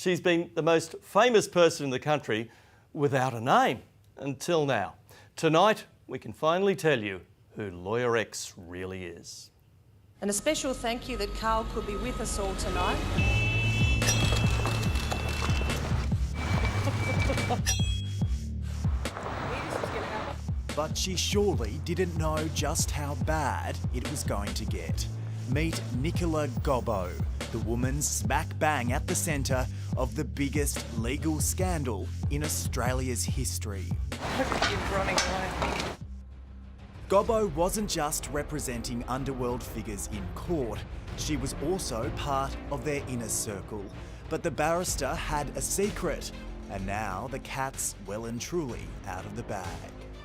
She's been the most famous person in the country without a name until now. Tonight, we can finally tell you who Lawyer X really is. And a special thank you that Carl could be with us all tonight. But she surely didn't know just how bad it was going to get. Meet Nicola Gobbo, the woman smack bang at the centre of the biggest legal scandal in Australia's history. Gobbo wasn't just representing underworld figures in court, she was also part of their inner circle. But the barrister had a secret, and now the cat's well and truly out of the bag.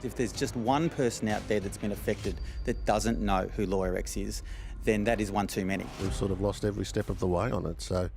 If there's just one person out there that's been affected that doesn't know who Lawyer X is, then that is one too many. We've sort of lost every step of the way on it, so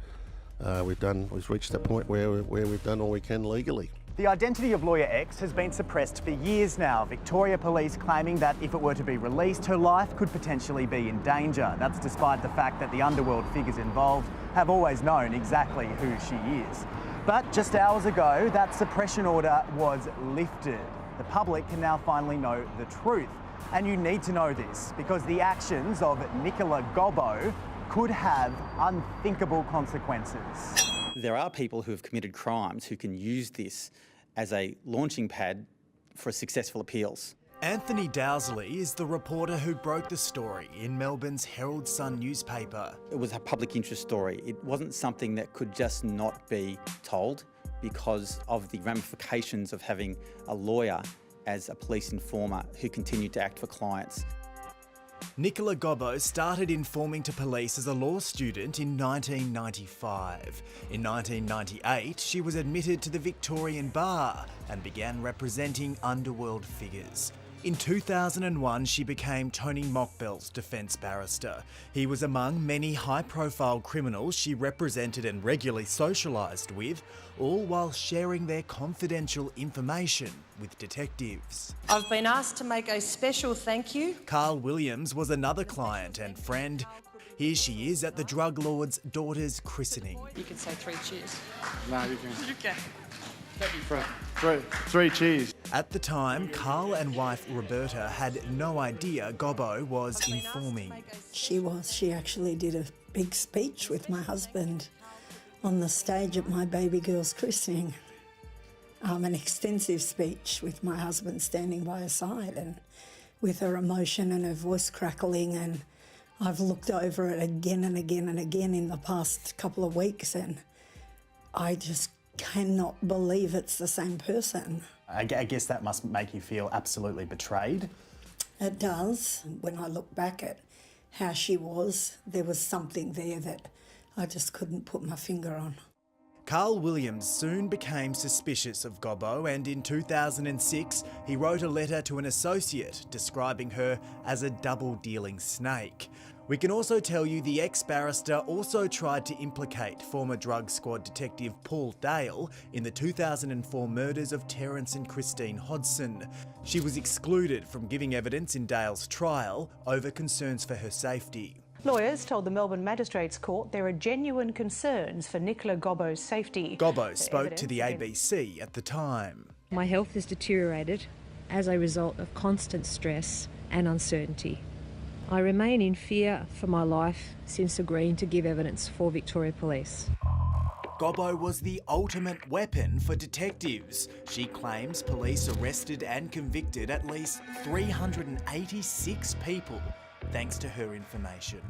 we've reached that point where we've done all we can legally. The identity of Lawyer X has been suppressed for years now. Victoria Police claiming that if it were to be released, her life could potentially be in danger. That's despite the fact that the underworld figures involved have always known exactly who she is. But just hours ago, that suppression order was lifted. The public can now finally know the truth. And you need to know this because the actions of Nicola Gobbo could have unthinkable consequences. There are people who have committed crimes who can use this as a launching pad for successful appeals. Anthony Dowsley is the reporter who broke the story in Melbourne's Herald Sun newspaper. It was a public interest story. It wasn't something that could just not be told because of the ramifications of having a lawyer as a police informer who continued to act for clients. Nicola Gobbo started informing to police as a law student in 1995. In 1998, she was admitted to the Victorian Bar and began representing underworld figures. In 2001, she became Tony Mockbell's defence barrister. He was among many high-profile criminals she represented and regularly socialised with, all while sharing their confidential information with detectives. I've been asked to make a special thank you. Carl Williams was another client and friend. Here she is at the drug lord's daughter's christening. You can say 3 cheers. No, you can. You can. Three cheers. At the time, Carl and wife Roberta had no idea Gobbo was informing. She actually did a big speech with my husband on the stage at my baby girl's christening. An extensive speech with my husband standing by her side and with her emotion and her voice crackling, and I've looked over it again and again and again in the past couple of weeks and I just cannot believe it's the same person. I guess that must make you feel absolutely betrayed. It does. When I look back at how she was, there was something there that I just couldn't put my finger on. Carl Williams soon became suspicious of Gobbo, and in 2006 he wrote a letter to an associate describing her as a double-dealing snake. We can also tell you the ex-barrister also tried to implicate former drug squad detective Paul Dale in the 2004 murders of Terence and Christine Hodson. She was excluded from giving evidence in Dale's trial over concerns for her safety. Lawyers told the Melbourne Magistrates Court there are genuine concerns for Nicola Gobbo's safety. Gobbo spoke to the ABC at the time. My health has deteriorated as a result of constant stress and uncertainty. I remain in fear for my life since agreeing to give evidence for Victoria Police. Gobbo was the ultimate weapon for detectives. She claims police arrested and convicted at least 386 people thanks to her information.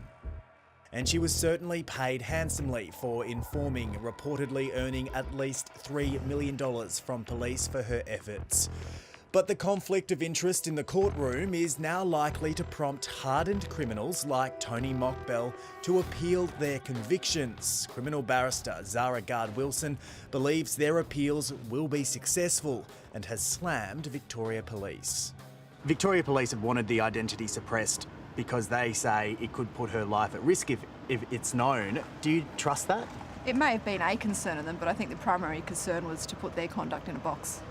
And she was certainly paid handsomely for informing, reportedly earning at least $3 million from police for her efforts. But the conflict of interest in the courtroom is now likely to prompt hardened criminals like Tony Mockbell to appeal their convictions. Criminal barrister Zara Gard-Wilson believes their appeals will be successful and has slammed Victoria Police. Victoria Police have wanted the identity suppressed because they say it could put her life at risk if it's known. Do you trust that? It may have been a concern of them, but I think the primary concern was to put their conduct in a box.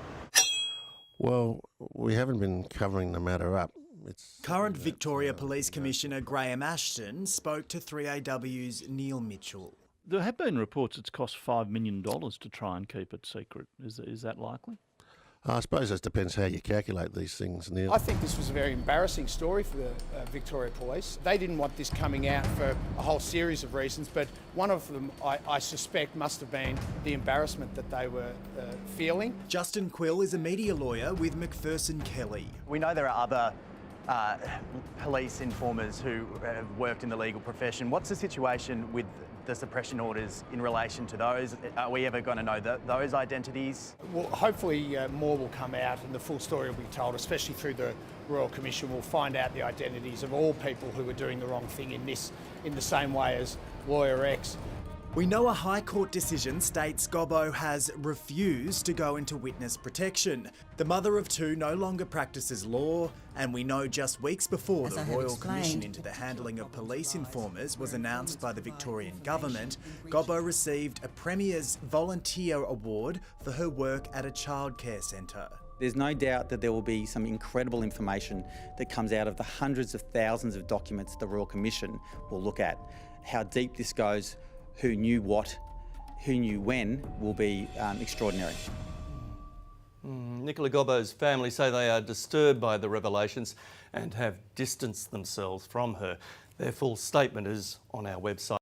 Well, we haven't been covering the matter up. Current Victoria Police Commissioner Graham Ashton spoke to 3AW's Neil Mitchell. There have been reports it's cost $5 million to try and keep it secret. Is that likely? I suppose it depends how you calculate these things, Neil. I think this was a very embarrassing story for the Victoria Police. They didn't want this coming out for a whole series of reasons, but one of them I suspect must have been the embarrassment that they were feeling. Justin Quill is a media lawyer with McPherson Kelly. We know there are other police informers who have worked in the legal profession. What's the situation with the suppression orders in relation to those? Are we ever going to know those identities? Well, hopefully more will come out and the full story will be told, especially through the Royal Commission. We'll find out the identities of all people who were doing the wrong thing in this, in the same way as Lawyer X. We know a High Court decision states Gobbo has refused to go into witness protection. The mother of two no longer practices law, and we know just weeks before the Royal Commission into the handling of police informers was announced by the Victorian government, Gobbo received a Premier's Volunteer Award for her work at a childcare centre. There's no doubt that there will be some incredible information that comes out of the hundreds of thousands of documents the Royal Commission will look at. How deep this goes, who knew what, who knew when, will be extraordinary. Nicola Gobbo's family say they are disturbed by the revelations and have distanced themselves from her. Their full statement is on our website.